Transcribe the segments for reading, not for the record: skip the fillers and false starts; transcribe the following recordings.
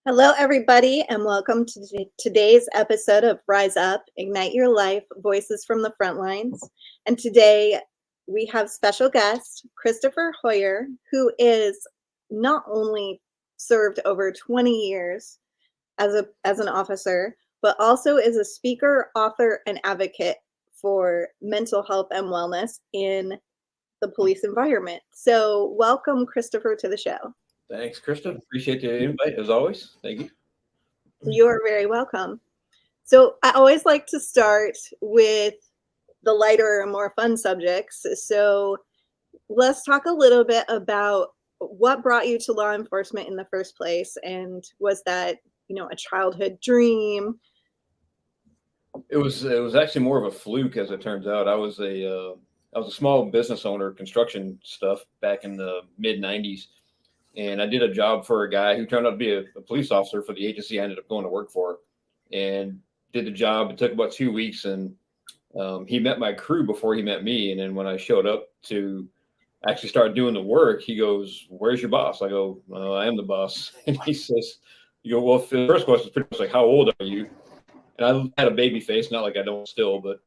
Hello, everybody, and welcome to today's episode of Rise Up, Ignite Your Life, Voices from the Frontlines. And today we have special guest, Christopher Hoyer, who is not only served over 20 years as an officer, but also is a speaker, author, and advocate for mental health and wellness in the police environment. So welcome, Christopher, to the show. Thanks, Krista. Appreciate the invite, as always. Thank you. You are very welcome. So I always like to start with the lighter and more fun subjects. So let's talk a little bit about what brought you to law enforcement in the first place, and was that, a childhood dream? It was actually more of a fluke, as it turns out. I was a small business owner, construction stuff back in the mid '90s. And I did a job for a guy who turned out to be a police officer for the agency I ended up going to work for, and did the job. It took about 2 weeks, and he met my crew before he met me. And then when I showed up to actually start doing the work, he goes, "Where's your boss?" I go, "I am the boss." And he says, "You go, well, the first question is pretty much like, how old are you?" And I had a baby face, not like I don't still, but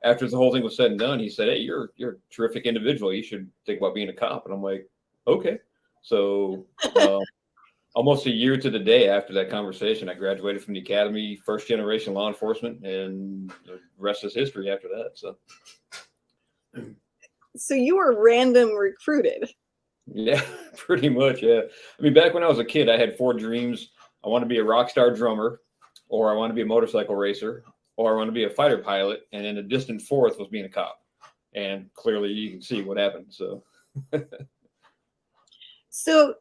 after the whole thing was said and done, he said, "Hey, you're a terrific individual. You should think about being a cop." And I'm like, okay. So almost a year to the day after that conversation, I graduated from the academy, first generation law enforcement, and the rest is history after that. So you were random recruited. Yeah, pretty much. Yeah. I mean, back when I was a kid, I had 4 dreams. I want to be a rock star drummer, or I want to be a motorcycle racer, or I want to be a fighter pilot. And then a distant fourth was being a cop. And clearly you can see what happened. So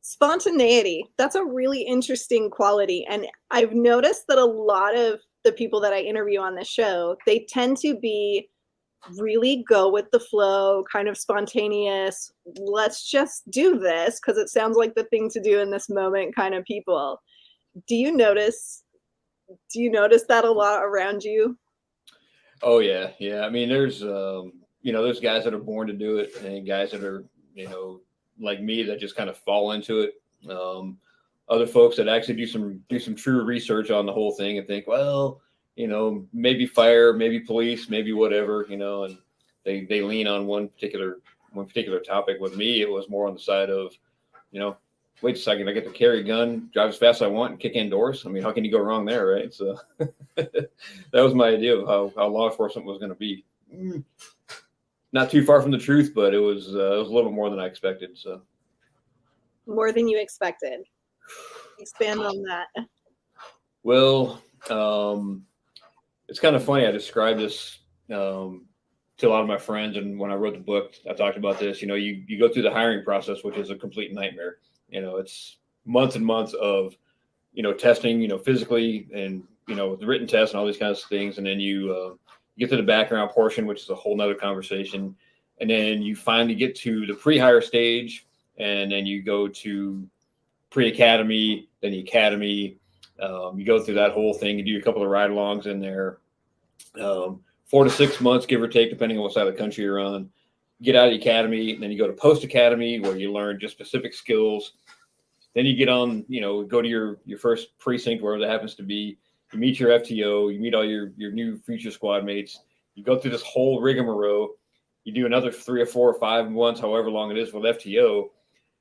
spontaneity, that's a really interesting quality. And I've noticed that a lot of the people that I interview on this show, they tend to be really go with the flow, kind of spontaneous. Let's just do this because it sounds like the thing to do in this moment kind of people. Do you notice that a lot around you? Oh yeah. Yeah. I mean, there's guys that are born to do it, and guys that are, like me, that just kind of fall into it. Other folks that actually do some true research on the whole thing and think, well, maybe fire, maybe police, maybe whatever, and they lean on one particular topic. With me, it was more on the side of, wait a second, I get to carry a gun, drive as fast as I want, and kick indoors. I mean, how can you go wrong there, right? So that was my idea of how law enforcement was going to be. Not too far from the truth, but it was a little bit more than I expected. So more than you expected. Expand on that. Well, it's kind of funny. I described this to a lot of my friends, and when I wrote the book, I talked about this. You go through the hiring process, which is a complete nightmare. It's months and months of testing, physically, and the written tests and all these kinds of things, and then you get to the background portion, which is a whole nother conversation. And then you finally get to the pre-hire stage, and then you go to pre-academy, then the academy. You go through that whole thing. You do a couple of ride-alongs in there. 4 to 6 months, give or take, depending on what side of the country you're on. Get out of the academy, and then you go to post-academy, where you learn just specific skills. Then you get on, go to your first precinct, wherever that happens to be. You meet your FTO, you meet all your new future squad mates. You go through this whole rigmarole. You do another 3 or 4 or 5 months, however long it is, with FTO.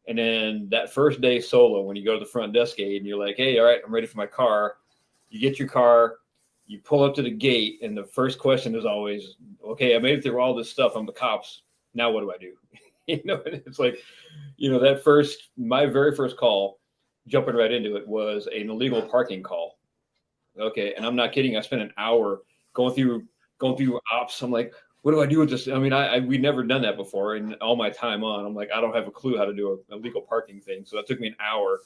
And then that first day solo, when you go to the front desk gate and you're like, hey, all right, I'm ready for my car. You get your car, you pull up to the gate, and the first question is always, okay, I made it through all this stuff. I'm the cops. Now what do I do? It's like, my very first call, jumping right into it, was an illegal parking call. Okay, and I'm not kidding. I spent an hour going through ops. I'm like, what do I do with this? I mean, we'd never done that before, and all my time on, I'm like, I don't have a clue how to do a legal parking thing. So that took me an hour.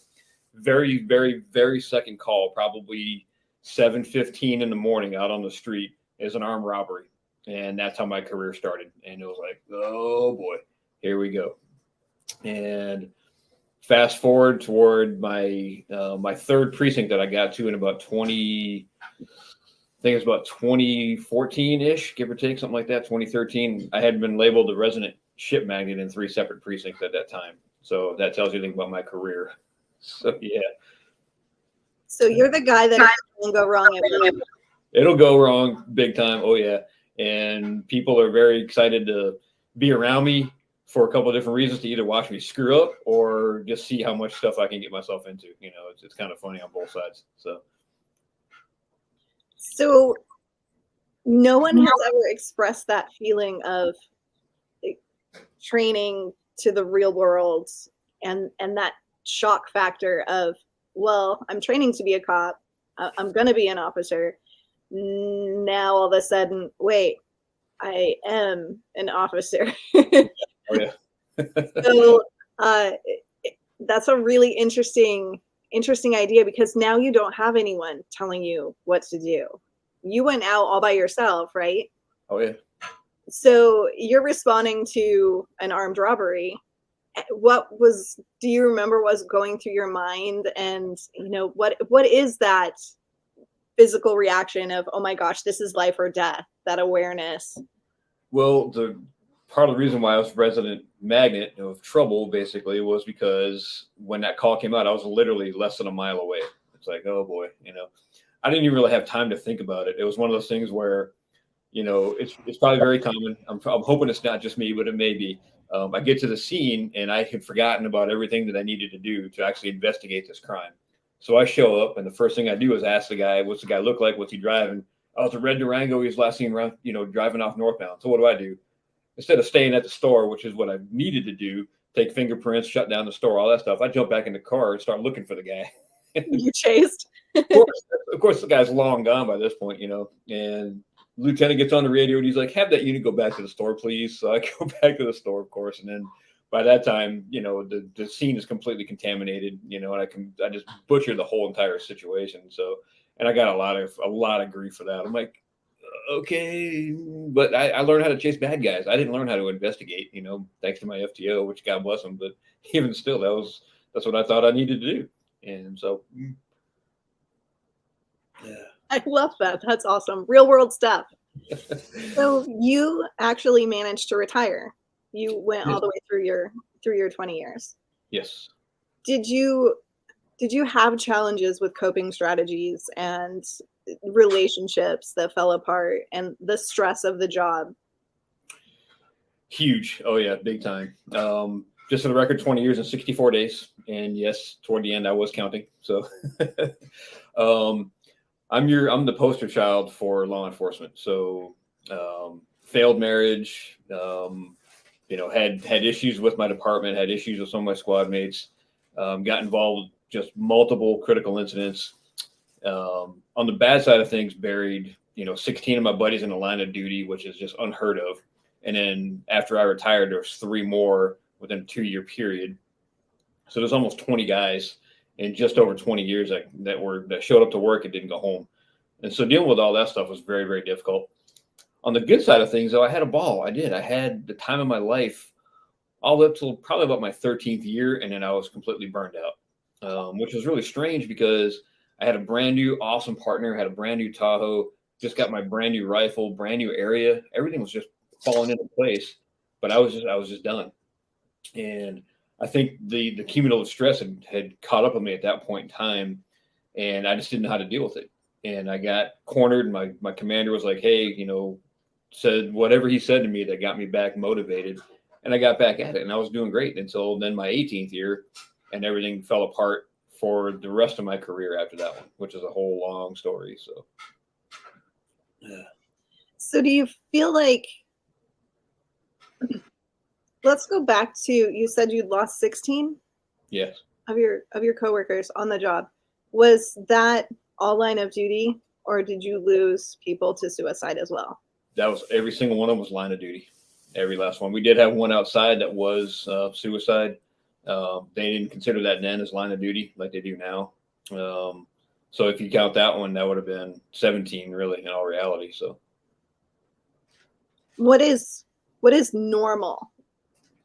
Very, very, very second call, probably 7:15 in the morning, out on the street, is an armed robbery, and that's how my career started. And it was like, oh boy, here we go. And fast forward toward my my third precinct that I got to in about 2014-ish, give or take, something like that, 2013. I had been labeled a resident ship magnet in 3 separate precincts at that time. So that tells you anything about my career. So yeah. So you're the guy that can go wrong at work. It'll go wrong big time. Oh yeah. And people are very excited to be around me for a couple of different reasons, to either watch me screw up or just see how much stuff I can get myself into. You know, it's kind of funny on both sides. So no one has ever expressed that feeling of like, training to the real world and that shock factor of, well, I'm training to be a cop. I'm going to be an officer. Now all of a sudden, wait, I am an officer. Oh yeah. So that's a really interesting idea, because now you don't have anyone telling you what to do. You went out all by yourself, right? Oh yeah. So you're responding to an armed robbery. Do you remember what's going through your mind? And what is that physical reaction of, oh my gosh, this is life or death, that awareness? Well, the part of the reason why I was resident magnet of trouble basically was because when that call came out, I was literally less than a mile away. It's like, oh boy, I didn't even really have time to think about it. It was one of those things where, it's probably very common. I'm hoping it's not just me, but it may be. I get to the scene and I had forgotten about everything that I needed to do to actually investigate this crime. So I show up, and the first thing I do is ask the guy, what's the guy look like? What's he driving? Oh, it's a red Durango. He was last seen around, driving off northbound. So what do? Instead of staying at the store, which is what I needed to do, take fingerprints, shut down the store, all that stuff, I jump back in the car and start looking for the guy. You chased? Of course, the guy's long gone by this point, and lieutenant gets on the radio and he's like, have that unit go back to the store, please. So I go back to the store, of course. And then by that time, the scene is completely contaminated, and I just butchered the whole entire situation. So, and I got a lot of grief for that. I'm like, okay, but I learned how to chase bad guys. I didn't learn how to investigate, thanks to my FTO, which God bless him. But even still, that's what I thought I needed to do. And so, yeah. I love that. That's awesome. Real world stuff. So you actually managed to retire. You went all the way through your 20 years. Yes. Did you have challenges with coping strategies and relationships that fell apart and the stress of the job? Huge. Oh yeah, big time. Just for the record, 20 years and 64 days. And yes, toward the end I was counting. So I'm the poster child for law enforcement. So failed marriage, had issues with my department, had issues with some of my squad mates, got involved with just multiple critical incidents. On the bad side of things, buried 16 of my buddies in the line of duty, which is just unheard of. And then after I retired, there was 3 more within a 2-year period. So there's almost 20 guys in just over 20 years that showed up to work and didn't go home. And so dealing with all that stuff was very, very difficult. On the good side of things, though, I had a ball. I did. I had the time of my life all the way up till probably about my 13th year, and then I was completely burned out, which was really strange because I had a brand new awesome partner, had a brand new Tahoe, just got my brand new rifle, brand new area. Everything was just falling into place, but I was just done. And I think the cumulative stress had caught up with me at that point in time, and I just didn't know how to deal with it. And I got cornered, and my commander was like, hey, said whatever he said to me that got me back motivated, and I got back at it, and I was doing great until then my 18th year, and everything fell apart for the rest of my career after that one, which is a whole long story. So, yeah. So do you feel like, let's go back to, you said you'd lost 16? Yes. Of your coworkers on the job. Was that all line of duty, or did you lose people to suicide as well? That was every single one of them was line of duty. Every last one. We did have one outside that was suicide. They didn't consider that then as line of duty like they do now. So if you count that one, that would have been 17 really in all reality. So what is normal?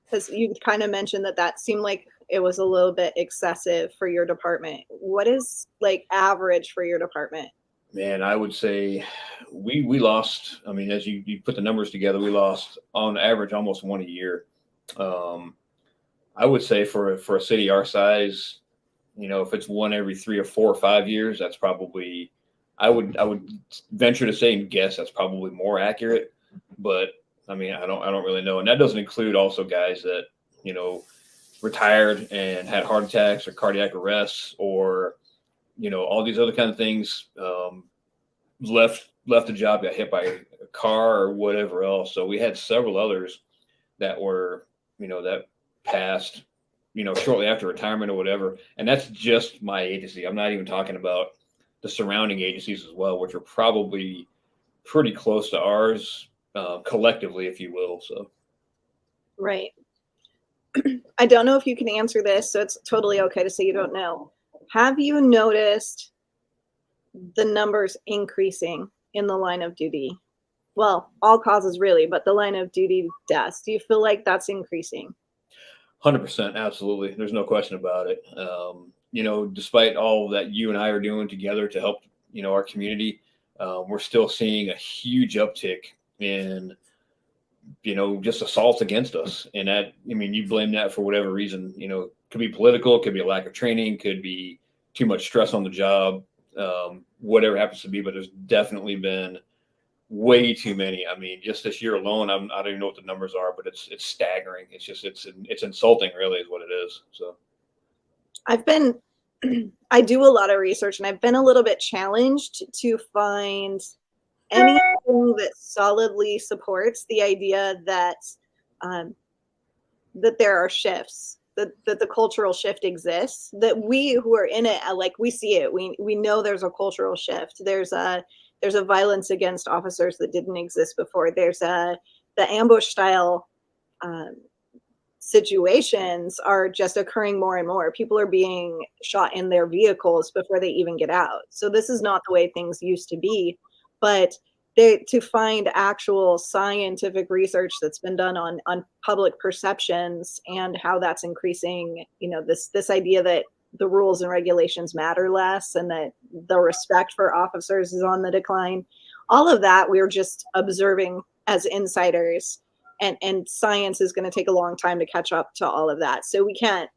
Because you kind of mentioned that seemed like it was a little bit excessive for your department. What is like average for your department? Man, I would say we lost. I mean, as you put the numbers together, we lost on average almost one a year. I would say for a city our size, if it's one every 3 or 4 or 5 years, that's probably, I would venture to say and guess that's probably more accurate. But I mean, I don't really know. And that doesn't include also guys that, retired and had heart attacks or cardiac arrests or, all these other kind of things, left a job, got hit by a car or whatever else. So we had several others that were, that passed, shortly after retirement or whatever. And that's just my agency. I'm not even talking about the surrounding agencies as well, which are probably pretty close to ours, collectively, if you will. So, Right. I don't know if you can answer this, so it's totally okay to say you don't know. Have you noticed the numbers increasing in the line of duty? Well, all causes really, but the line of duty deaths. Do you feel like that's increasing? 100%, absolutely. There's no question about it. Despite all that you and I are doing together to help, our community, we're still seeing a huge uptick in, just assaults against us. And that, I mean, you blame that for whatever reason, could be political, could be a lack of training, could be too much stress on the job, whatever it happens to be. But there's definitely been way too many. I mean, just this year alone, I don't even know what the numbers are, but it's staggering. It's just, it's insulting really is what it is. So I do a lot of research, and I've been a little bit challenged to find anything that solidly supports the idea that that there are shifts, that the cultural shift exists, that we who are in it, like, we see it, we know there's a cultural shift. There's a violence against officers that didn't exist before. There's the ambush style situations are just occurring more and more. People are being shot in their vehicles before they even get out. So this is not the way things used to be. But to find actual scientific research that's been done on public perceptions and how that's increasing, this idea that the rules and regulations matter less and that the respect for officers is on the decline, all of that we're just observing as insiders. And science is going to take a long time to catch up to all of that. So we can't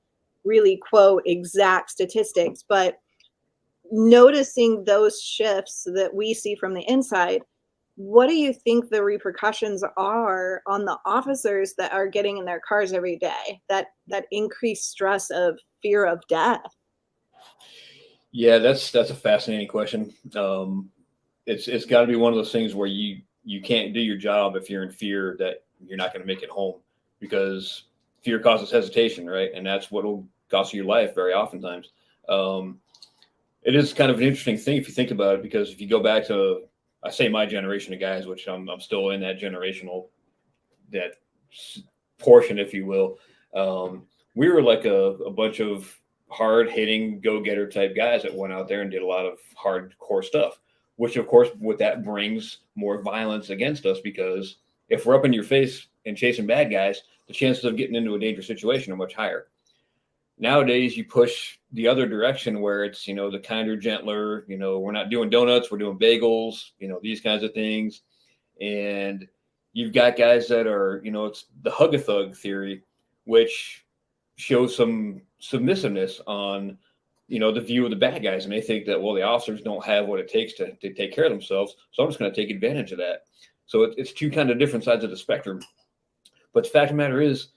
really quote exact statistics, but noticing those shifts that we see from the inside, what do you think the repercussions are on the officers that are getting in their cars every day, that increased stress of fear of death? Yeah, that's a fascinating question. It's got to be one of those things where you can't do your job if you're in fear that you're not going to make it home, because fear causes hesitation, right? And that's what will cost you your life very oftentimes. It is kind of an interesting thing if you think about it, because if you go back to, I say my generation of guys, which I'm still in that that portion, if you will. We were like a bunch of hard hitting go-getter type guys that went out there and did a lot of hardcore stuff, which of course with that brings more violence against us, because if we're up in your face and chasing bad guys, the chances of getting into a dangerous situation are much higher. Nowadays, you push the other direction where it's, the kinder, gentler, we're not doing donuts, we're doing bagels, these kinds of things. And you've got guys that are, it's the hug-a-thug theory, which shows some submissiveness on, the view of the bad guys. And they think that, well, the officers don't have what it takes to take care of themselves, so I'm just going to take advantage of that. So it's two kind of different sides of the spectrum. But the fact of the matter is,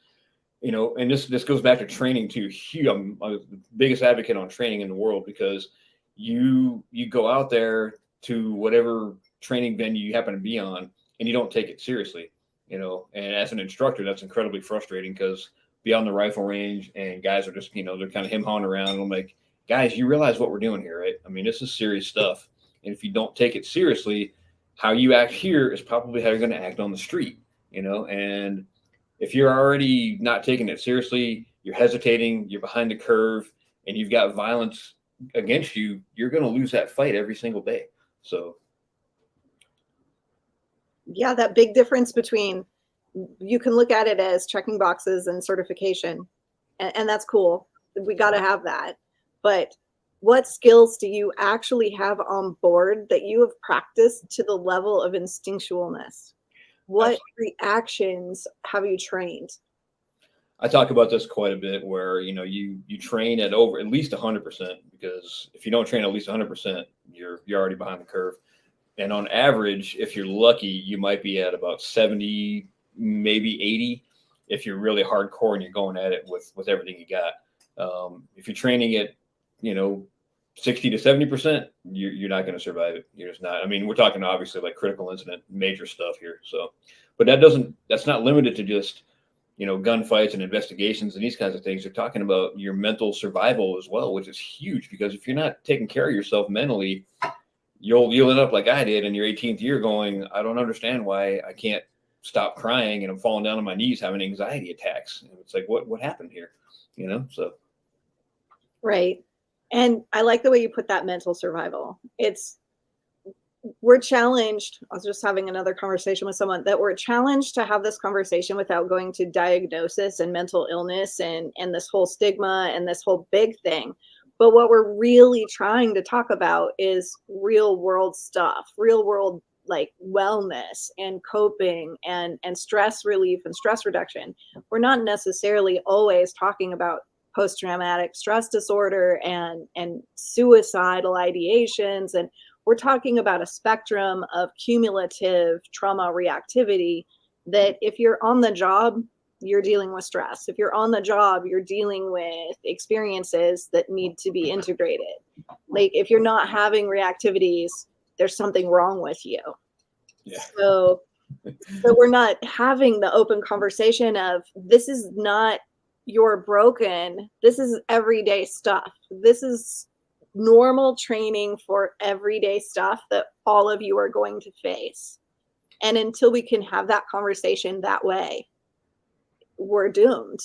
and this goes back to training too. I'm the biggest advocate on training in the world, because you go out there to whatever training venue you happen to be on and you don't take it seriously, and as an instructor, that's incredibly frustrating, because be on the rifle range and guys are just, they're kind of him-hawing around. And I'm like, guys, you realize what we're doing here, right? I mean, this is serious stuff. And if you don't take it seriously, how you act here is probably how you're going to act on the street, and if you're already not taking it seriously, you're hesitating, you're behind the curve, and you've got violence against you, you're going to lose that fight every single day. So, Yeah, that big difference between, you can look at it as checking boxes and certification, and that's cool. We got to have that. But what skills do you actually have on board that you have practiced to the level of instinctualness? What reactions have you trained? I talk about this quite a bit where, you know, you train at over at least 100%, because if you don't train at least 100%, you're already behind the curve. And on average, if you're lucky, you might be at about 70, maybe 80, if you're really hardcore and you're going at it with everything you got. If you're training at, you know, 60 to 70%, you're not going to survive it. You're just not. I mean, we're talking obviously like critical incident, major stuff here. So, but that's not limited to just, you know, gunfights and investigations and these kinds of things. You're talking about your mental survival as well, which is huge, because if you're not taking care of yourself mentally, you'll end up like I did in your 18th year going, I don't understand why I can't stop crying and I'm falling down on my knees having anxiety attacks. And it's like, what happened here? You know, so. Right. And I like the way you put that, mental survival. We're challenged. I was just having another conversation with someone that we're challenged to have this conversation without going to diagnosis and mental illness and this whole stigma and this whole big thing. But what we're really trying to talk about is real world stuff, real world, like wellness and coping and stress relief and stress reduction. We're not necessarily always talking about post-traumatic stress disorder and suicidal ideations. And we're talking about a spectrum of cumulative trauma reactivity that if you're on the job, you're dealing with stress. If you're on the job, you're dealing with experiences that need to be integrated. Like if you're not having reactivities, there's something wrong with you. Yeah. So we're not having the open conversation of, this is not, you're broken. This is everyday stuff. This is normal training for everyday stuff that all of you are going to face. And until we can have that conversation that way, we're doomed.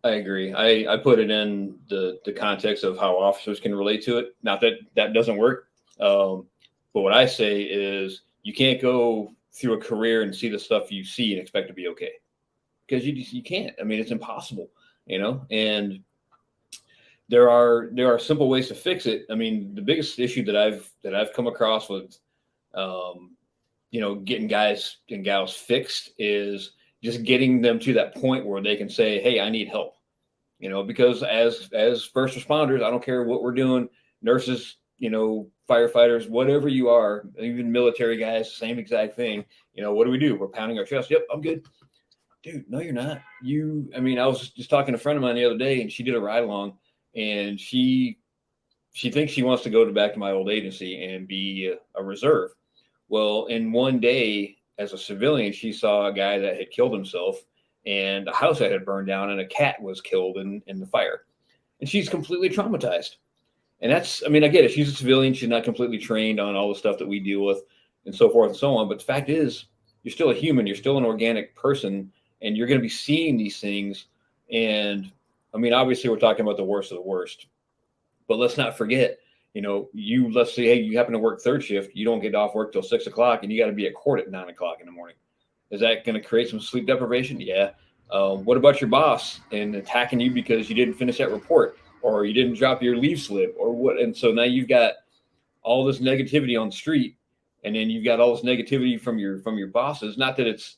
I agree. I put it in the context of how officers can relate to it. Not that that doesn't work. But what I say is you can't go through a career and see the stuff you see and expect to be okay, because you can't. I mean, it's impossible, you know, and there are simple ways to fix it. I mean, the biggest issue that I've come across with, you know, getting guys and gals fixed is just getting them to that point where they can say, hey, I need help, you know, because as first responders, I don't care what we're doing, nurses, you know, firefighters, whatever you are, even military guys, same exact thing. You know, what do? We're pounding our chest. Yep, I'm good. Dude, no, you're not. I mean, I was just talking to a friend of mine the other day, and she did a ride along, and she thinks she wants to go back to my old agency and be a reserve. Well, in one day as a civilian, she saw a guy that had killed himself, and a house that had burned down, and a cat was killed in the fire. And she's completely traumatized. And that's, I mean, I get it. She's a civilian. She's not completely trained on all the stuff that we deal with and so forth and so on. But the fact is, you're still a human. You're still an organic person, and you're going to be seeing these things. And I mean, obviously, we're talking about the worst of the worst. But let's not forget, you know, let's say, hey, you happen to work third shift. You don't get off work till 6 o'clock, and you got to be at court at 9 o'clock in the morning. Is that going to create some sleep deprivation? Yeah. What about your boss and attacking you because you didn't finish that report, or you didn't drop your leave slip, or what? And so now you've got all this negativity on the street, and then you've got all this negativity from your bosses. Not that it's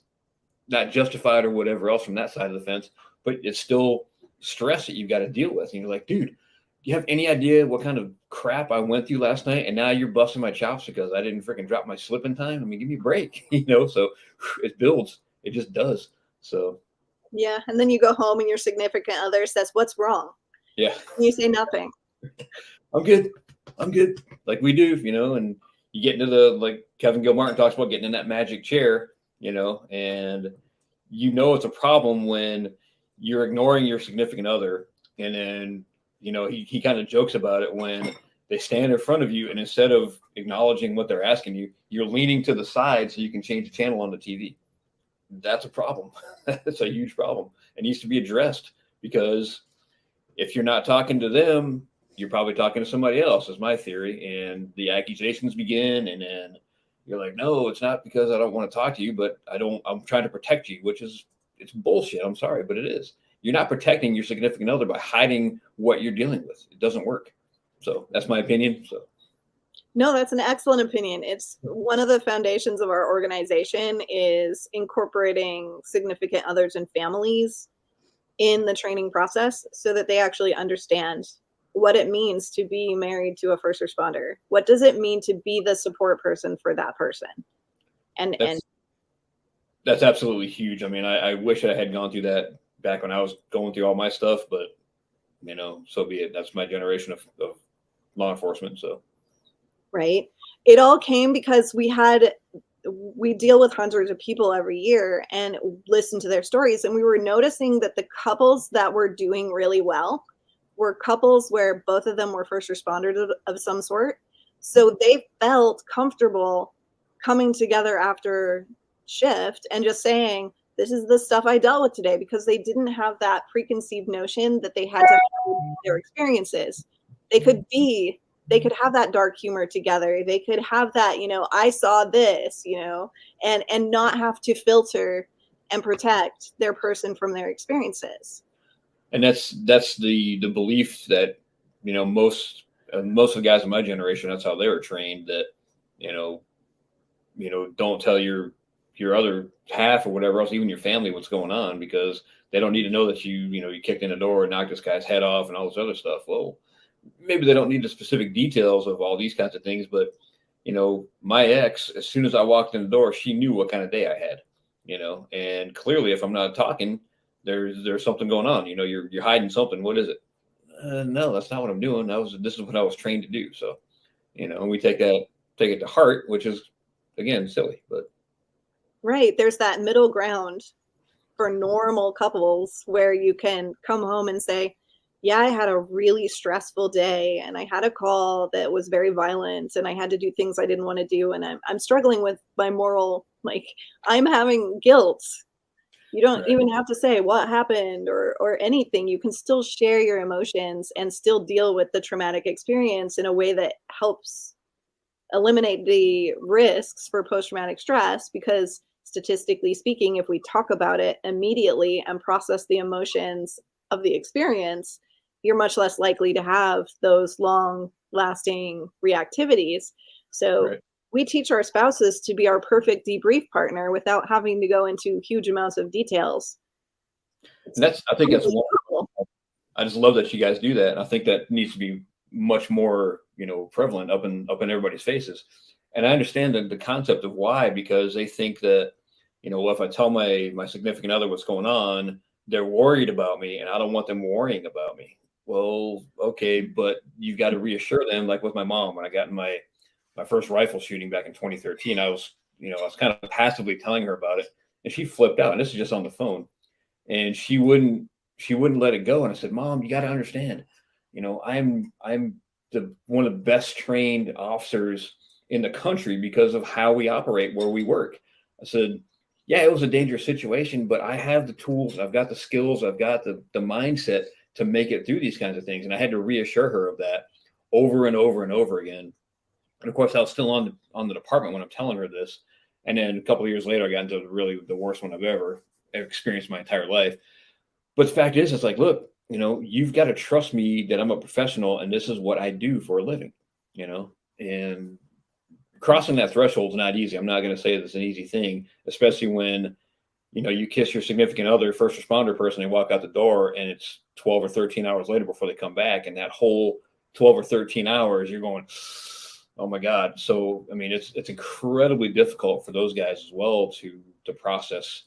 not justified or whatever else from that side of the fence, but it's still stress that you've got to deal with. And you're like, dude, do you have any idea what kind of crap I went through last night? And now you're busting my chops because I didn't freaking drop my slip in time. I mean, give me a break, you know? So it builds, it just does. So. Yeah. And then you go home and your significant other says, what's wrong? Yeah. And you say nothing. I'm good. Like we do, you know, and you get into like Kevin Gilmartin talks about getting in that magic chair, you know, and you know, it's a problem when you're ignoring your significant other. And then, you know, he kind of jokes about it when they stand in front of you, and instead of acknowledging what they're asking you, you're leaning to the side so you can change the channel on the TV. That's a problem. That's a huge problem. It needs to be addressed, because if you're not talking to them, you're probably talking to somebody else, is my theory. And the accusations begin, and then you're like, no, it's not because I don't want to talk to you, but I'm trying to protect you, it's bullshit. I'm sorry, but it is. You're not protecting your significant other by hiding what you're dealing with. It doesn't work. So that's my opinion. So. No, that's an excellent opinion. It's one of the foundations of our organization is incorporating significant others and families in the training process so that they actually understand what it means to be married to a first responder. What does it mean to be the support person for that person? And that's absolutely huge. I mean, I wish I had gone through that back when I was going through all my stuff, but so be it. That's my generation of law enforcement. So, right. It all came because we deal with hundreds of people every year and listen to their stories. And we were noticing that the couples that were doing really well were couples where both of them were first responders of some sort. So they felt comfortable coming together after shift and just saying, this is the stuff I dealt with today, because they didn't have that preconceived notion that they had to have their experiences. They could have that dark humor together. They could have that, I saw this, and not have to filter and protect their person from their experiences. and that's the belief that most of the guys in my generation, that's how they were trained, that don't tell your other half or whatever else, even your family, what's going on, because they don't need to know that you kicked in the door and knocked this guy's head off and all this other stuff. Well, maybe they don't need the specific details of all these kinds of things, but my ex, as soon as I walked in the door, she knew what kind of day I had, and clearly if I'm not talking, there's something going on. You're hiding something. What is it? No, that's not what I'm doing. This is what I was trained to do. So, and we take it to heart, which is, again, silly, but right. There's that middle ground for normal couples where you can come home and say, yeah, I had a really stressful day and I had a call that was very violent and I had to do things I didn't want to do. And I'm struggling with my moral, I'm having guilt. You don't even have to say what happened or anything. You can still share your emotions and still deal with the traumatic experience in a way that helps eliminate the risks for post-traumatic stress, because statistically speaking, if we talk about it immediately and process the emotions of the experience, you're much less likely to have those long-lasting reactivities. So we teach our spouses to be our perfect debrief partner without having to go into huge amounts of details. I think that's wonderful. I just love that you guys do that. And I think that needs to be much more, prevalent up in everybody's faces. And I understand the concept of why, because they think that, well, if I tell my significant other what's going on, they're worried about me and I don't want them worrying about me. Well, okay, but you've got to reassure them. Like with my mom, when I got in my first rifle shooting back in 2013, I was kind of passively telling her about it, and she flipped out. And this is just on the phone, and she wouldn't let it go. And I said, Mom, you got to understand, I'm one of the best trained officers in the country because of how we operate where we work. I said, yeah, it was a dangerous situation, but I have the tools, I've got the skills, I've got the mindset to make it through these kinds of things. And I had to reassure her of that over and over and over again. And of course, I was still on the department when I'm telling her this. And then a couple of years later, I got into really the worst one I've ever experienced my entire life. But the fact is, it's like, look, you've got to trust me that I'm a professional and this is what I do for a living, and crossing that threshold is not easy. I'm not going to say it's an easy thing, especially when, you kiss your significant other, first responder person, and walk out the door and it's 12 or 13 hours later before they come back. And that whole 12 or 13 hours, you're going, oh my God. So, I mean, it's incredibly difficult for those guys as well to process,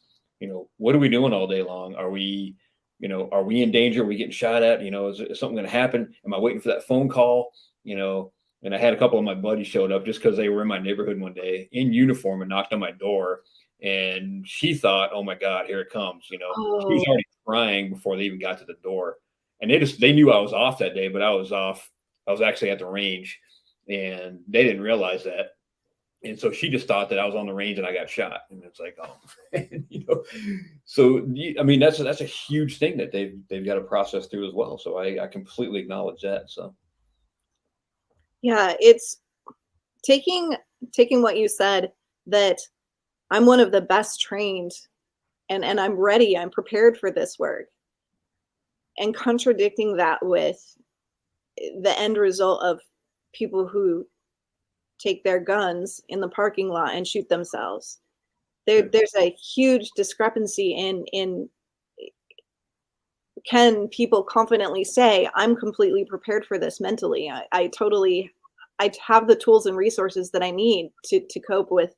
what are we doing all day long? Are we in danger? Are we getting shot at? Is something going to happen? Am I waiting for that phone call? And I had a couple of my buddies showed up just because they were in my neighborhood one day in uniform and knocked on my door. And she thought, oh my God, here it comes. She was already crying before they even got to the door. And they knew I was off that day, but I was off. I was actually at the range and they didn't realize that. And so she just thought that I was on the range and I got shot. And it's like, oh, so, I mean, that's a huge thing that they've got to process through as well. So I completely acknowledge that. So. Yeah, it's taking what you said, that I'm one of the best trained and I'm ready, I'm prepared for this work, and contradicting that with the end result of people who take their guns in the parking lot and shoot themselves. There's a huge discrepancy in can people confidently say, I'm completely prepared for this mentally? I have the tools and resources that I need to cope with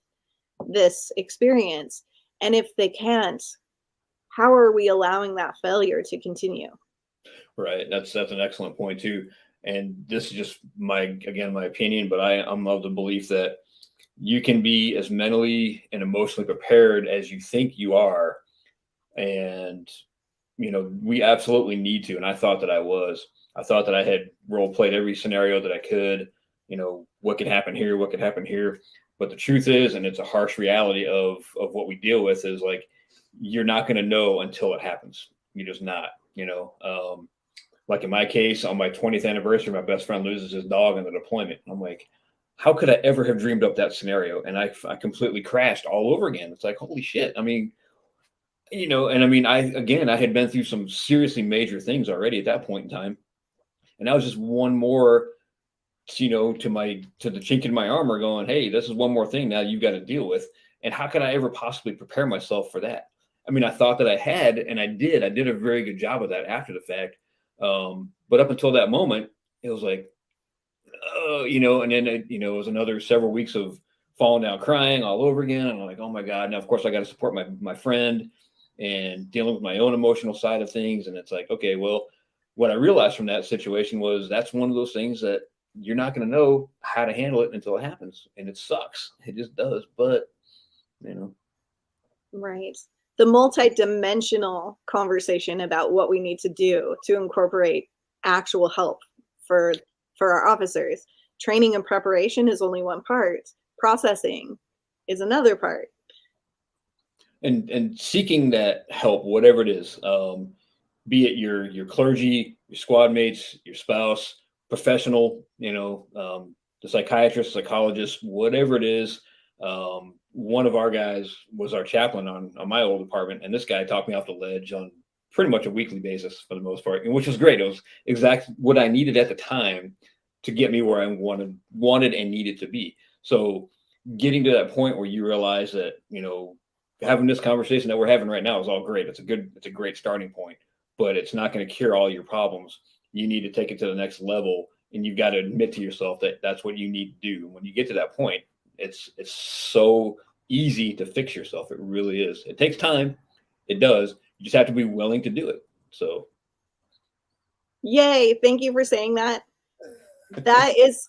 this experience. And if they can't, how are we allowing that failure to continue? Right. That's an excellent point too. And this is just my opinion, but I'm of the belief that you can be as mentally and emotionally prepared as you think you are. And, we absolutely need to. And I thought that I thought that I had role played every scenario that I could, what could happen here, what could happen here. But the truth is, and it's a harsh reality of what we deal with, is like, you're not going to know until it happens. You're just not, like in my case, on my 20th anniversary, my best friend loses his dog in the deployment. I'm like, how could I ever have dreamed up that scenario? And I completely crashed all over again. It's like, holy shit. I mean, and I mean, I had been through some seriously major things already at that point in time. And that was just one more, to the chink in my armor going, hey, this is one more thing now you've got to deal with. And how could I ever possibly prepare myself for that? I mean, I thought that I had, and I did a very good job of that after the fact. But up until that moment, it was like, and then it was another several weeks of falling down, crying all over again. And I'm like, oh my God. Now, of course, I got to support my friend and dealing with my own emotional side of things. And it's like, okay, well, what I realized from that situation was that's one of those things that you're not going to know how to handle it until it happens. And it sucks. It just does. But, Right. The multi-dimensional conversation about what we need to do to incorporate actual help for our officers. Training and preparation is only one part. Processing is another part. And seeking that help, whatever it is, be it your clergy, your squad mates, your spouse, professional, the psychiatrist, psychologist, whatever it is. One of our guys was our chaplain on my old department, and this guy talked me off the ledge on pretty much a weekly basis for the most part, which was great. It was exactly what I needed at the time to get me where I wanted and needed to be. So getting to that point where you realize that, having this conversation that we're having right now is all great. It's a great starting point, but it's not going to cure all your problems. You need to take it to the next level, and you've got to admit to yourself that that's what you need to do. When you get to that point, it's so easy to fix yourself. It really is. It takes time. It does. You just have to be willing to do it. So. Yay. Thank you for saying that. That is,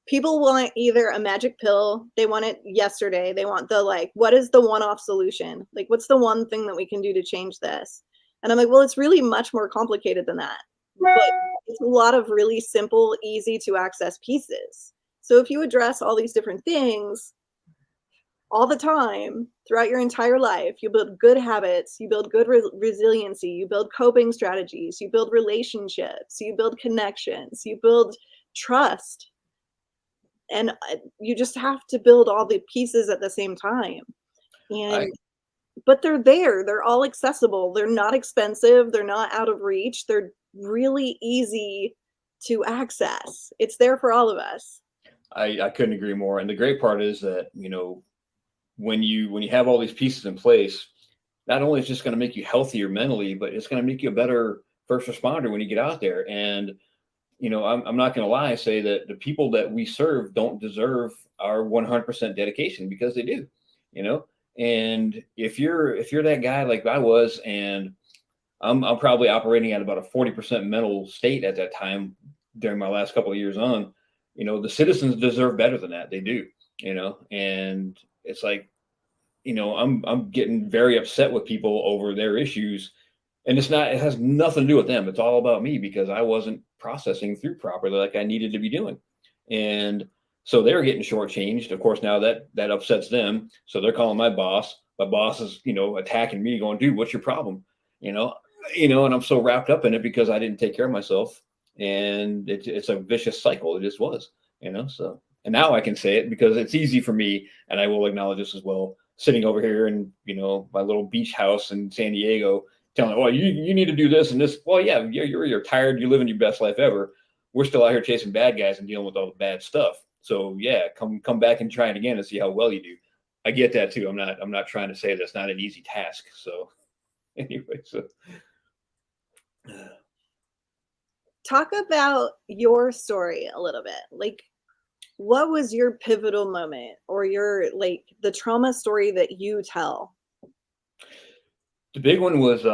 people want either a magic pill, they want it yesterday, they want the what is the one-off solution? Like, what's the one thing that we can do to change this? And I'm like, well, it's really much more complicated than that. But it's a lot of really simple, easy to access pieces. So if you address all these different things all the time throughout your entire life, you build good habits, you build good resiliency, you build coping strategies, you build relationships, you build connections, you build trust. And you just have to build all the pieces at the same time. But they're there. They're all accessible. They're not expensive. They're not out of reach. They're really easy to access. It's there for all of us. I couldn't agree more. And the great part is that, when you have all these pieces in place, not only is it just going to make you healthier mentally, but it's going to make you a better first responder when you get out there. And I'm not going to lie, say that the people that we serve don't deserve our 100% dedication, because they do, and if you're that guy like I was, and I'm probably operating at about a 40% mental state at that time during my last couple of years on, the citizens deserve better than that. They do, and it's like, I'm getting very upset with people over their issues. And it has nothing to do with them. It's all about me, because I wasn't processing through properly like I needed to be doing. And so they're getting shortchanged. Of course, now that upsets them. So they're calling my boss. My boss is, attacking me, going, dude, what's your problem? And I'm so wrapped up in it because I didn't take care of myself. And it's a vicious cycle. It just was, so. And now I can say it because it's easy for me. And I will acknowledge this as well. Sitting over here in, my little beach house in San Diego, telling, well, you need to do this and this. Well, yeah, you're tired. You're living your best life ever. We're still out here chasing bad guys and dealing with all the bad stuff. So yeah, come back and try it again and see how well you do. I get that too. I'm not trying to say that's not an easy task. So anyway, so Talk about your story a little bit. Like, what was your pivotal moment or your like the trauma story that you tell? The big one was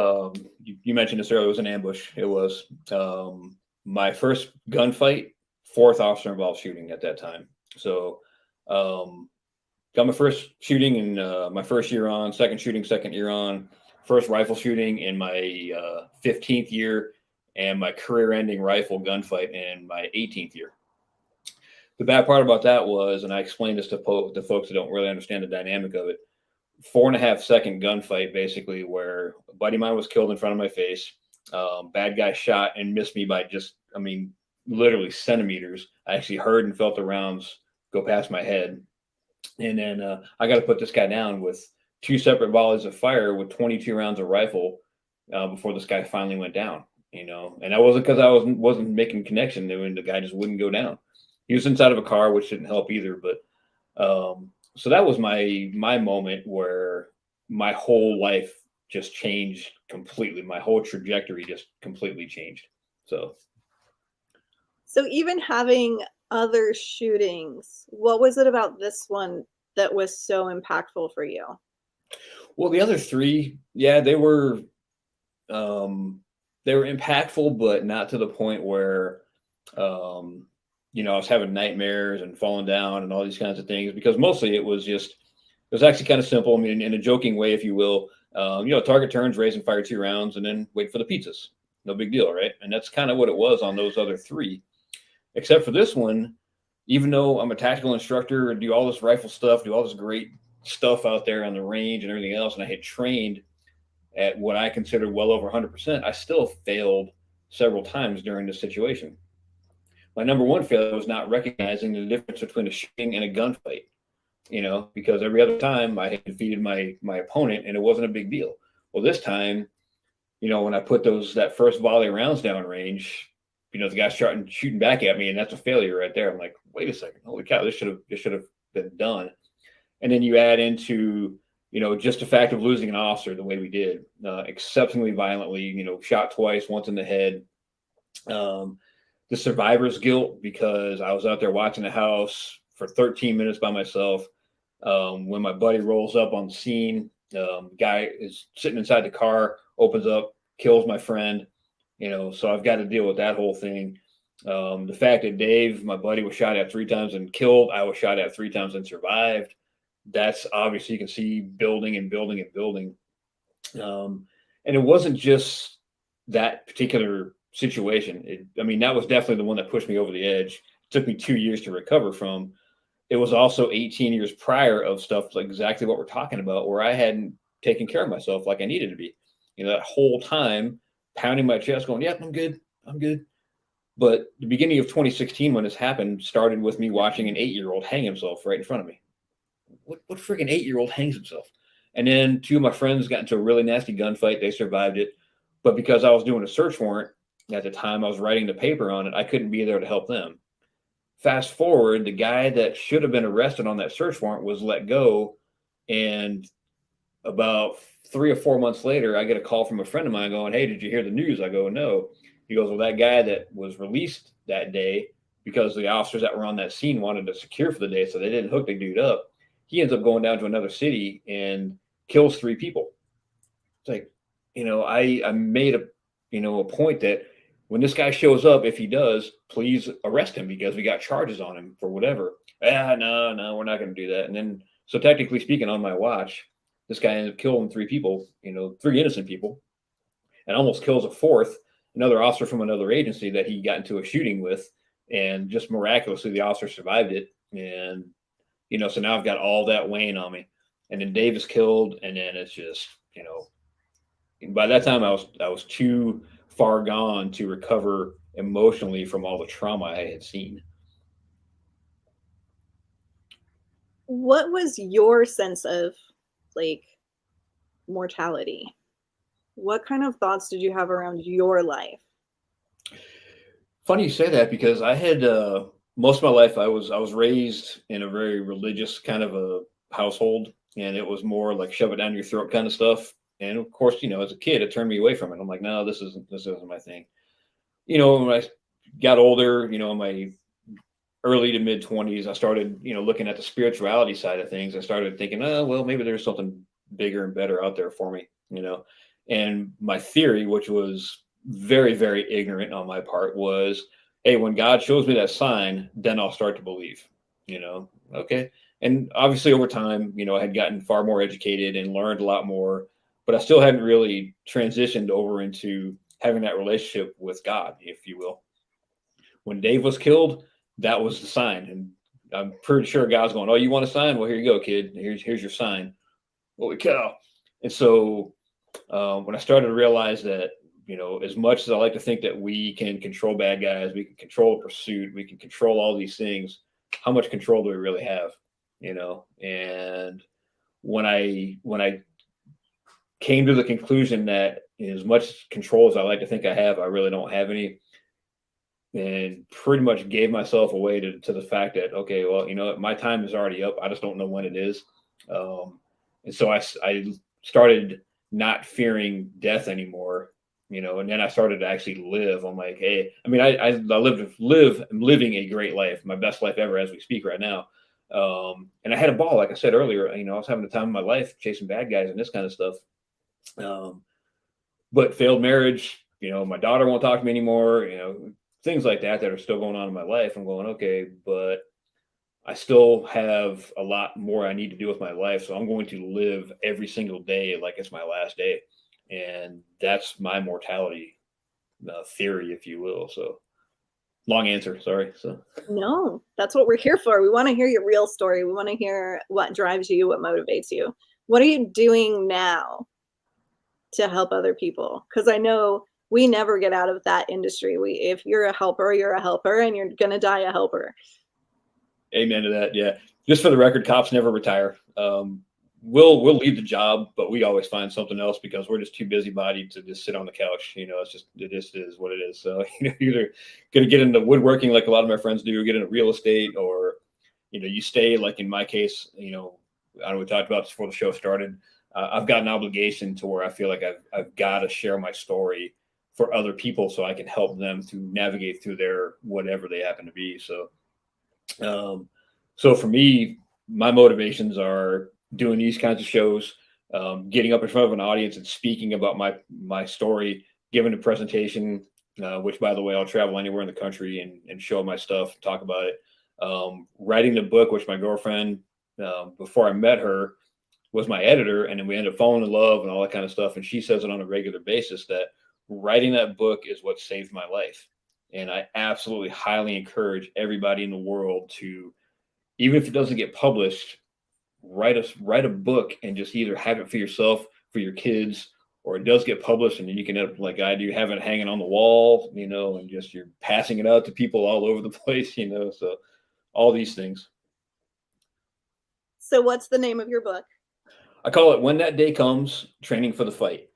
you mentioned this earlier. It was an ambush. It was my first gunfight, fourth officer involved shooting at that time. So um, got my first shooting in my first year on, second shooting, second year on, first rifle shooting in my 15th year, and my career-ending rifle gunfight in my 18th year. The bad part about that was, and I explained this to folks that don't really understand the dynamic of it, 4.5 second gunfight, basically, where a buddy of mine was killed in front of my face. Bad guy shot and missed me by just, I mean, literally centimeters. I actually heard and felt the rounds go past my head. And then I got to put this guy down with two separate volleys of fire with 22 rounds of rifle before this guy finally went down. And that wasn't because I wasn't making connection. The guy just wouldn't go down. He was inside of a car, which didn't help either. But so that was my moment where my whole life just changed completely. My whole trajectory just completely changed. So even having other shootings, what was it about this one that was so impactful for you? well, the other three, yeah, they were impactful, but not to the point where I was having nightmares and falling down and all these kinds of things, because mostly it was actually kind of simple. I mean, in a joking way, if you will. Target turns, raise and fire 2 rounds, and then wait for the pizzas. No big deal, right? And that's kind of what it was on those other three, except for this one. Even though I'm a tactical instructor and do all this rifle stuff, do all this great stuff out there on the range and everything else, and I had trained at what I considered well over 100%, I still failed several times during this situation. My number one failure was not recognizing the difference between a shooting and a gunfight. Because every other time I had defeated my opponent and it wasn't a big deal. Well, this time, when I put that first volley of rounds down range, the guy started shooting back at me, and that's a failure right there. I'm like, wait a second, holy cow, this should have been done. And then you add into just the fact of losing an officer the way we did, exceptionally violently, shot twice, once in the head. The survivor's guilt, because I was out there watching the house for 13 minutes by myself. When my buddy rolls up on the scene, guy is sitting inside the car, opens up, kills my friend. So I've got to deal with that whole thing. The fact that Dave, my buddy, was shot at 3 times and killed, I was shot at 3 times and survived. That's obviously, you can see building and building and building. And it wasn't just that particular situation. That was definitely the one that pushed me over the edge. It took me 2 years to recover from. It was also 18 years prior of stuff like exactly what we're talking about, where I hadn't taken care of myself like I needed to be. That whole time pounding my chest going, yep, I'm good. But the beginning of 2016, when this happened, started with me watching an 8-year-old hang himself right in front of me. What freaking 8-year-old hangs himself? And then 2 of my friends got into a really nasty gunfight. They survived it. But because I was doing a search warrant at the time, I was writing the paper on it, I couldn't be there to help them. Fast forward, the guy that should have been arrested on that search warrant was let go. And about 3 or 4 months later, I get a call from a friend of mine going, hey, did you hear the news? I go, no. He goes, well, that guy that was released that day, because the officers that were on that scene wanted to secure for the day, so they didn't hook the dude up. He ends up going down to another city and kills 3 people. It's like, I made a point that when this guy shows up, if he does, please arrest him, because we got charges on him for whatever. No, we're not going to do that. And then, so technically speaking, on my watch, this guy ended up killing 3 people, 3 innocent people, and almost kills a 4th, another officer from another agency that he got into a shooting with. And just miraculously, the officer survived it. And, so now I've got all that weighing on me. And then Dave is killed. And then it's just, by that time I was too far gone to recover emotionally from all the trauma I had seen. What was your sense of like mortality? What kind of thoughts did you have around your life? Funny you say that, because I had most of my life I was raised in a very religious kind of a household, and it was more like shove it down your throat kind of stuff. And of course, as a kid, it turned me away from it. I'm like, no, this isn't my thing. When I got older, in my early to mid 20s, I started, looking at the spirituality side of things. I started thinking, oh, well, maybe there's something bigger and better out there for me, And my theory, which was very, very ignorant on my part, was, hey, when God shows me that sign, then I'll start to believe, okay. And obviously over time, I had gotten far more educated and learned a lot more, but I still hadn't really transitioned over into having that relationship with God, if you will. When Dave was killed, that was the sign. And I'm pretty sure God's going, oh, you want a sign? Well, here you go, kid. Here's your sign. Holy cow. And so when I started to realize that, as much as I like to think that we can control bad guys, we can control a pursuit, we can control all these things, how much control do we really have? And when I came to the conclusion that as much control as I like to think I have, I really don't have any, and pretty much gave myself away to the fact that, okay, well, my time is already up. I just don't know when it is. And so I started not fearing death anymore, and then I started to actually live. I'm like, hey, I mean, I I'm living a great life, my best life ever as we speak right now. And I had a ball, like I said earlier, I was having the time of my life chasing bad guys and this kind of stuff. But failed marriage, my daughter won't talk to me anymore, things like that are still going on in my life. I'm going, okay, but I still have a lot more I need to do with my life. So I'm going to live every single day like it's my last day. And that's my mortality theory, if you will. So long answer, sorry. So No, that's what we're here for. We want to hear your real story. We want to hear what drives you, what motivates you. What are you doing now to help other people? Because I know we never get out of that industry. If you're a helper, and you're going to die a helper. Amen to that. Yeah. Just for the record, cops never retire. We'll leave the job, but we always find something else because we're just too busybodied to just sit on the couch. It just is what it is. So, you're either going to get into woodworking like a lot of my friends do, or get into real estate, or, you stay, like in my case, I know we talked about this before the show started. I've got an obligation to where I feel like I've got to share my story for other people so I can help them to navigate through their whatever they happen to be. So for me, my motivations are doing these kinds of shows, getting up in front of an audience and speaking about my story, giving a presentation, which, by the way, I'll travel anywhere in the country and show my stuff, talk about it. Writing the book, which my girlfriend, before I met her, was my editor, and then we ended up falling in love and all that kind of stuff. And she says it on a regular basis that writing that book is what saved my life. And I absolutely highly encourage everybody in the world to, even if it doesn't get published, write a book and just either have it for yourself, for your kids, or it does get published and then you can end up like I do, having it hanging on the wall, and just you're passing it out to people all over the place, so all these things. So what's the name of your book? I call it When That Day Comes, Training for the Fight,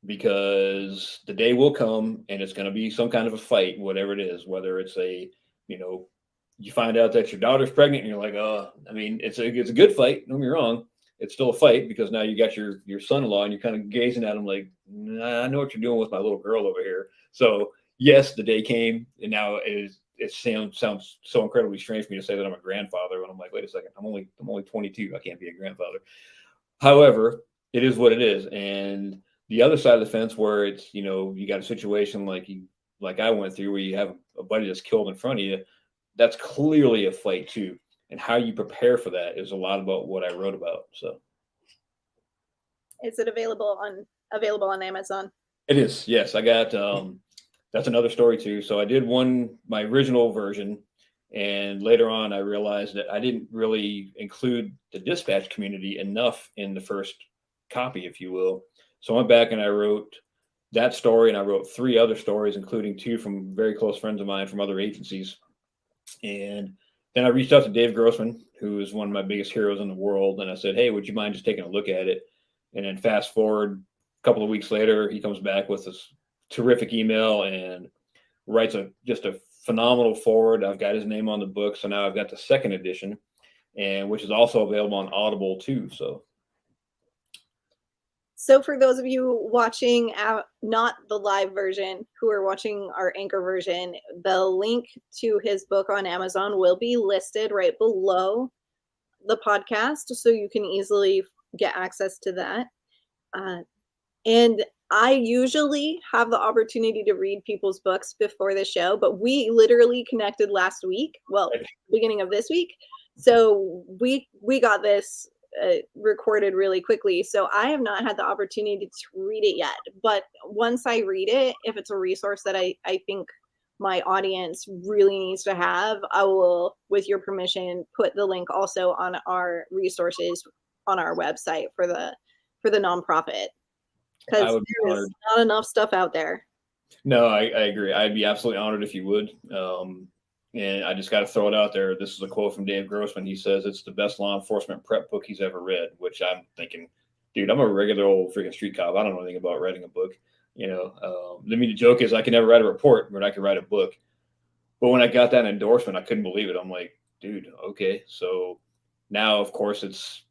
because the day will come and it's going to be some kind of a fight, whatever it is, whether it's you find out that your daughter's pregnant and you're like, oh, I mean, it's a good fight. Don't get me wrong. It's still a fight because now you got your son-in-law and you're kind of gazing at him like, nah, I know what you're doing with my little girl over here. So yes, the day came, and now it sounds so incredibly strange for me to say that I'm a grandfather. And I'm like, wait a second, I'm only 22. I can't be a grandfather. However, it is what it is. And the other side of the fence where it's, you got a situation like I went through where you have a buddy that's killed in front of you, that's clearly a fight too. And how you prepare for that is a lot about what I wrote about. So is it available on Amazon? It is. Yes. I got, that's another story too. So I did my original version, and later on I realized that I didn't really include the dispatch community enough in the first copy, if you will. So I went back and I wrote that story, and I wrote 3 other stories, including 2 from very close friends of mine from other agencies. And then I reached out to Dave Grossman, who is one of my biggest heroes in the world. And I said, hey, would you mind just taking a look at it? And then fast forward a couple of weeks later, he comes back with this terrific email and writes just a phenomenal forward. I've got his name on the book. So now I've got the 2nd edition, and which is also available on Audible too. So So for those of you watching not the live version, who are watching our Anchor version, the link to his book on Amazon will be listed right below the podcast, so you can easily get access to that. And I usually have the opportunity to read people's books before the show, but we literally connected last week, well, beginning of this week. So we got this recorded really quickly. So I have not had the opportunity to read it yet. But once I read it, if it's a resource that I think my audience really needs to have, I will, with your permission, put the link also on our resources on our website for the nonprofit, because there's not enough stuff out there. No, I agree. I'd be absolutely honored if you would. And I just got to throw it out there. This is a quote from Dave Grossman. He says it's the best law enforcement prep book he's ever read, which I'm thinking, dude, I'm a regular old freaking street cop. I don't know anything about writing a book. The joke is I can never write a report, but I can write a book. But when I got that endorsement, I couldn't believe it. I'm like, dude, okay. So now, of course, it's,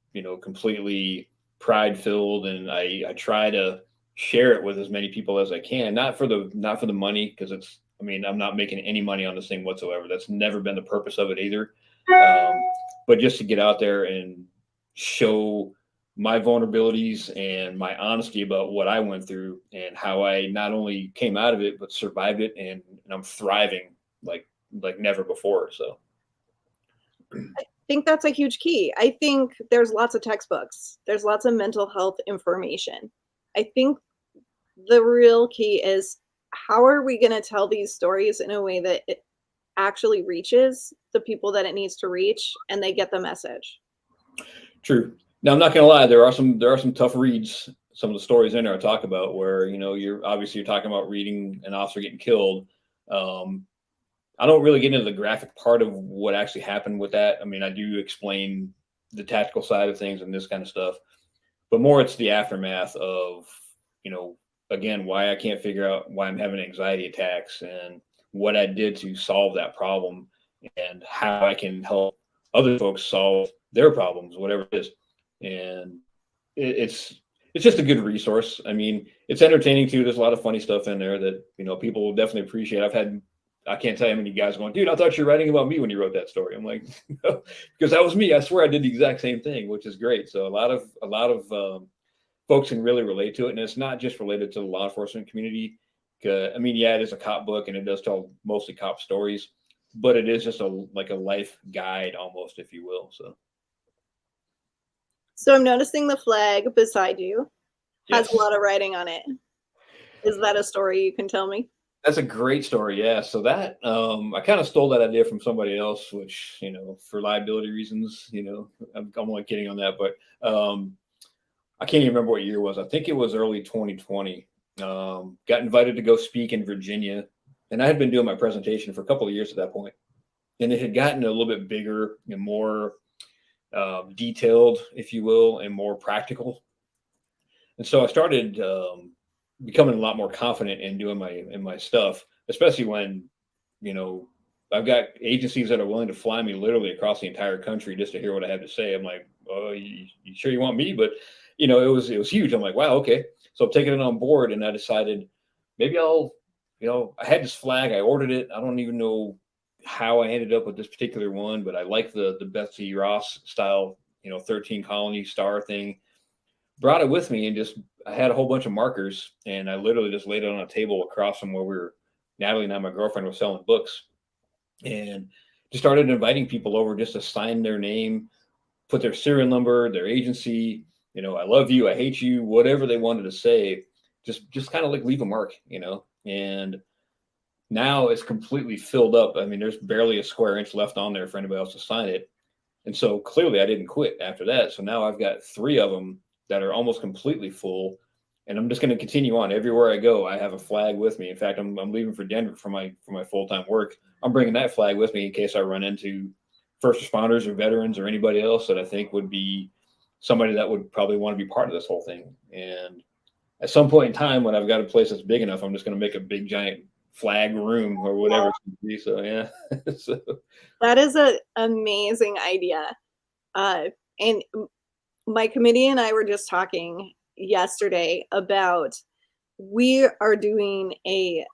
completely pride filled. And I try to share it with as many people as I can, not for the money, because I'm not making any money on this thing whatsoever. That's never been the purpose of it either. But just to get out there and show my vulnerabilities and my honesty about what I went through and how I not only came out of it, but survived it. And I'm thriving like never before. So I think that's a huge key. I think there's lots of textbooks. There's lots of mental health information. I think the real key is, how are we going to tell these stories in a way that it actually reaches the people that it needs to reach and they get the message? True. Now, I'm not going to lie. There are some tough reads. Some of the stories in there I talk about where, you're talking about reading an officer getting killed. I don't really get into the graphic part of what actually happened with that. I do explain the tactical side of things and this kind of stuff, but more it's the aftermath of, again, why I can't figure out why I'm having anxiety attacks and what I did to solve that problem and how I can help other folks solve their problems, whatever it is. And it's just a good resource. It's entertaining too. There's a lot of funny stuff in there that, people will definitely appreciate. I can't tell you how many guys going, dude, I thought you were writing about me when you wrote that story. I'm like, no, because that was me. I swear I did the exact same thing, which is great. So a lot of folks can really relate to it. And it's not just related to the law enforcement community. Yeah, it is a cop book and it does tell mostly cop stories, but it is just a life guide almost, if you will. So I'm noticing the flag beside you has a lot of writing on it. Is that a story you can tell me? That's a great story. Yeah. So that, I kind of stole that idea from somebody else, which, for liability reasons, I'm only kidding on that, but, I can't even remember what year it was. I think it was early 2020. Got invited to go speak in Virginia, and I had been doing my presentation for a couple of years at that point, and it had gotten a little bit bigger and more detailed, if you will, and more practical. And so I started becoming a lot more confident in doing my stuff, especially when, I've got agencies that are willing to fly me literally across the entire country just to hear what I have to say. I'm like, oh, you sure you want me? But it was huge. I'm like, wow, okay. So I'm taking it on board, and I decided maybe I'll, I had this flag. I ordered it. I don't even know how I ended up with this particular one, but I like the Betsy Ross style, 13 colony star thing. Brought it with me, and I had a whole bunch of markers, and I literally just laid it on a table across from where Natalie and my girlfriend were selling books, and just started inviting people over just to sign their name, put their serial number, their agency, I love you, I hate you, whatever they wanted to say, just kind of leave a mark, and now it's completely filled up. There's barely a square inch left on there for anybody else to sign it. And so clearly I didn't quit after that. So now I've got 3 of them that are almost completely full, and I'm just going to continue on. Everywhere I go, I have a flag with me. In fact, I'm leaving for Denver for my full-time work. I'm bringing that flag with me in case I run into first responders or veterans or anybody else that I think would be somebody that would probably want to be part of this whole thing. And at some point in time, when I've got a place that's big enough, I'm just going to make a big giant flag room or whatever it's going to be. So yeah. So that is an amazing idea. And my committee and I were just talking, yesterday about we are doing a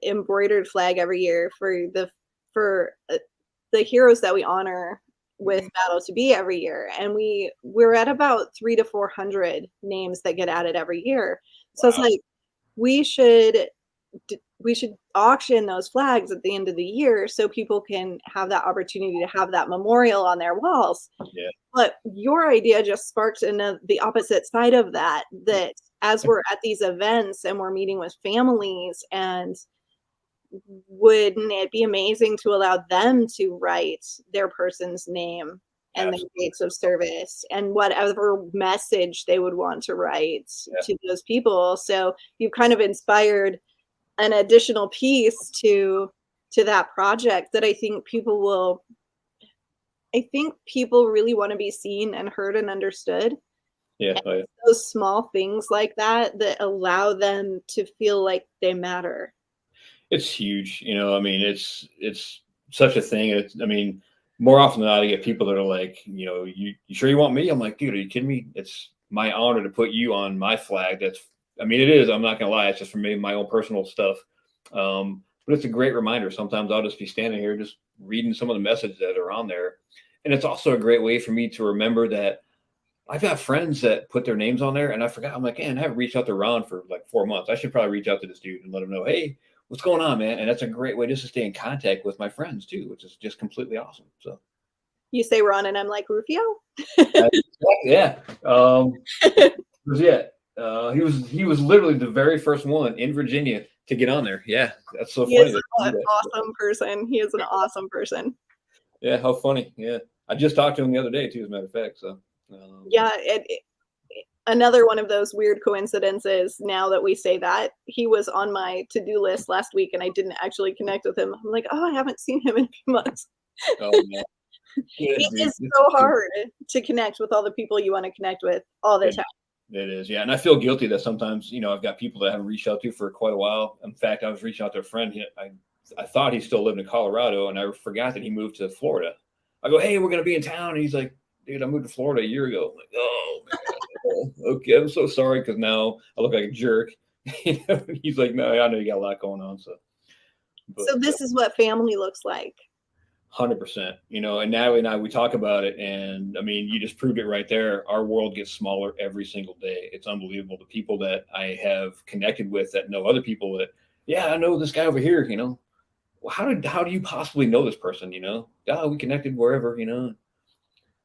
embroidered flag every year for the heroes that we honor with Battle to Be every year, and we're at about 300 to 400 names that get added every year. So it's Wow. like we should auction those flags at the end of the year so people can have that opportunity to have that memorial on their walls. Yeah. But your idea just sparked the opposite side of that, that as we're at these events and we're meeting with families, and wouldn't it be amazing to allow them to write their person's name and their dates of service and whatever message they would want to write to those people? So you've kind of inspired an additional piece to that project that I think people really want to be seen and heard and understood. Yeah. And Oh, yeah. those small things like that allow them to feel like they matter. It's huge. I mean, it's such a thing. I mean, more often than not, I get people that are like, you sure you want me? I'm like, dude, are you kidding me? It's my honor to put you on my flag. I mean, it is. I'm not gonna lie. It's just for me, my own personal stuff. But it's a great reminder. Sometimes I'll just be standing here, just reading some of the messages that are on there, and it's also a great way for me to remember that I've got friends that put their names on there, and I forgot. I'm like, man, I haven't reached out to Ron for like 4 months. I should probably reach out to this dude and let him know, hey, what's going on, man? And that's a great way just to stay in contact with my friends too, which is just completely awesome. So You say Ron, and I'm like, Rufio? yeah, he was literally the very first one in Virginia to get on there. Yeah, that's so He funny. is an awesome person. He is an awesome person. Yeah, how funny. Yeah, I just talked to him the other day too, as a matter of fact. So yeah, another one of those weird coincidences. Now that we say that, he was on my to-do list last week, and I didn't actually connect with him. I'm like, oh, I haven't seen him in a few months. oh yeah. It is so hard to connect with all the people you want to connect with all the time. It is, yeah. And I feel guilty that sometimes, I've got people that I haven't reached out to for quite a while. In fact, I was reaching out to a friend. I thought he still lived in Colorado, and I forgot that he moved to Florida. I go, hey, we're going to be in town. And he's like, dude, I moved to Florida a year ago. I'm like, oh, man. Okay, I'm so sorry, because now I look like a jerk. He's like, no, I know you got a lot going on. So this is what family looks like. 100%, and Natalie and I, we talk about it, and I mean, you just proved it right there. Our world gets smaller every single day. It's unbelievable. The people that I have connected with that know other people that, yeah, I know this guy over here, well, how do you possibly know this person? Oh, we connected wherever,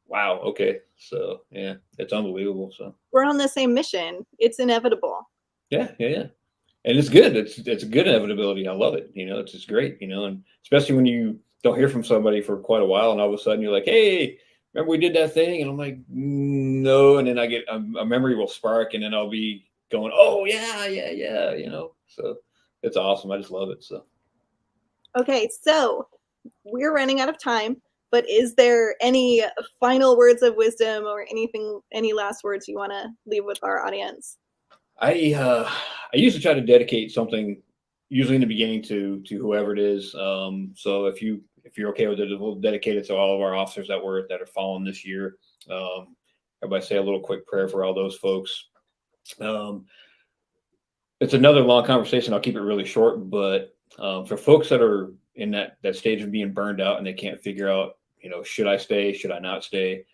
wow. Okay. So yeah, it's unbelievable. So we're on the same mission. It's inevitable. Yeah. And it's good. It's a good inevitability. I love it. It's just great, and especially when you don't hear from somebody for quite a while, and all of a sudden you're like, hey, remember we did that thing? And I'm like, no. And then I get a memory will spark, and then I'll be going, oh yeah. So it's awesome. I just love it. So okay, so we're running out of time, but is there any final words of wisdom or any last words you want to leave with our audience? I usually try to dedicate something, usually in the beginning, to whoever it is. So if you're okay with it, we'll dedicate it to all of our officers that are fallen this year. Everybody say a little quick prayer for all those folks. It's another long conversation. I'll keep it really short, but for folks that are in that stage of being burned out and they can't figure out, should I stay? Should I not stay?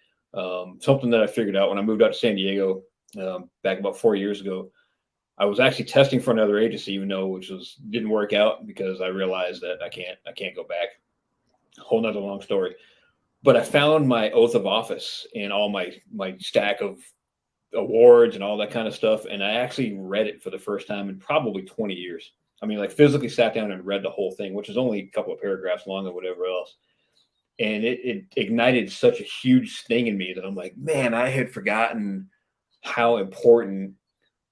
Something that I figured out when I moved out to San Diego back about 4 years ago. I was actually testing for another agency, even though didn't work out, because I realized that I can't go back. A whole nother long story. But I found my oath of office and all my stack of awards and all that kind of stuff. And I actually read it for the first time in probably 20 years. I mean, like physically sat down and read the whole thing, which is only a couple of paragraphs long or whatever else. And it ignited such a huge thing in me that I'm like, man, I had forgotten how important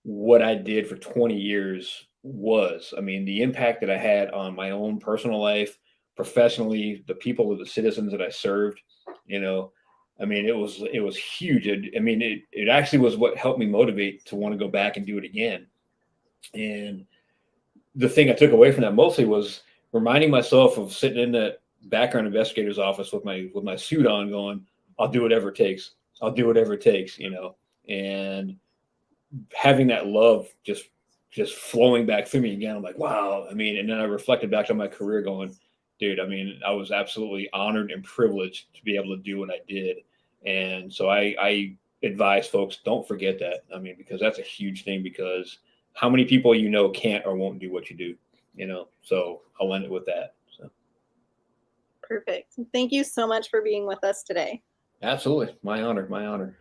what I did for 20 years was. I mean, the impact that I had on my own personal life, professionally, the people, the citizens that I served, I mean, it was huge. It actually was what helped me motivate to want to go back and do it again. And the thing I took away from that mostly was reminding myself of sitting in that background investigator's office with my suit on, going, I'll do whatever it takes. I'll do whatever it takes, and having that love just flowing back through me again. I'm like, wow. I mean, and then I reflected back on my career going, dude, I mean, I was absolutely honored and privileged to be able to do what I did. And so I advise folks, don't forget that. I mean, because that's a huge thing, because how many people you know can't or won't do what you do, you know? So I'll end it with that. So. Perfect. Thank you so much for being with us today. Absolutely. My honor. My honor.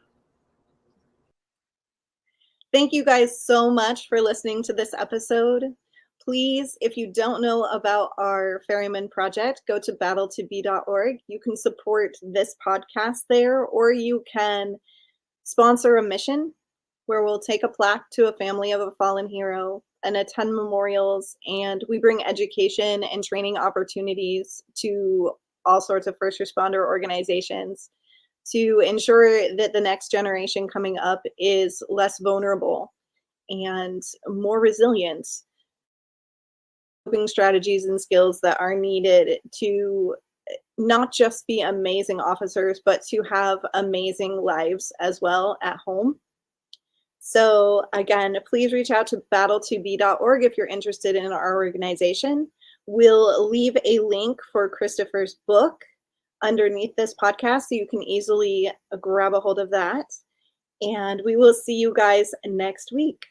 Thank you guys so much for listening to this episode. Please, if you don't know about our Ferryman project, go to battle2be.org. You can support this podcast there, or you can sponsor a mission where we'll take a plaque to a family of a fallen hero and attend memorials, and we bring education and training opportunities to all sorts of first responder organizations to ensure that the next generation coming up is less vulnerable and more resilient. Coping strategies and skills that are needed to not just be amazing officers, but to have amazing lives as well at home. So again, please reach out to battle2be.org if you're interested in our organization. We'll leave a link for Christopher's book underneath this podcast so you can easily grab a hold of that. And we will see you guys next week.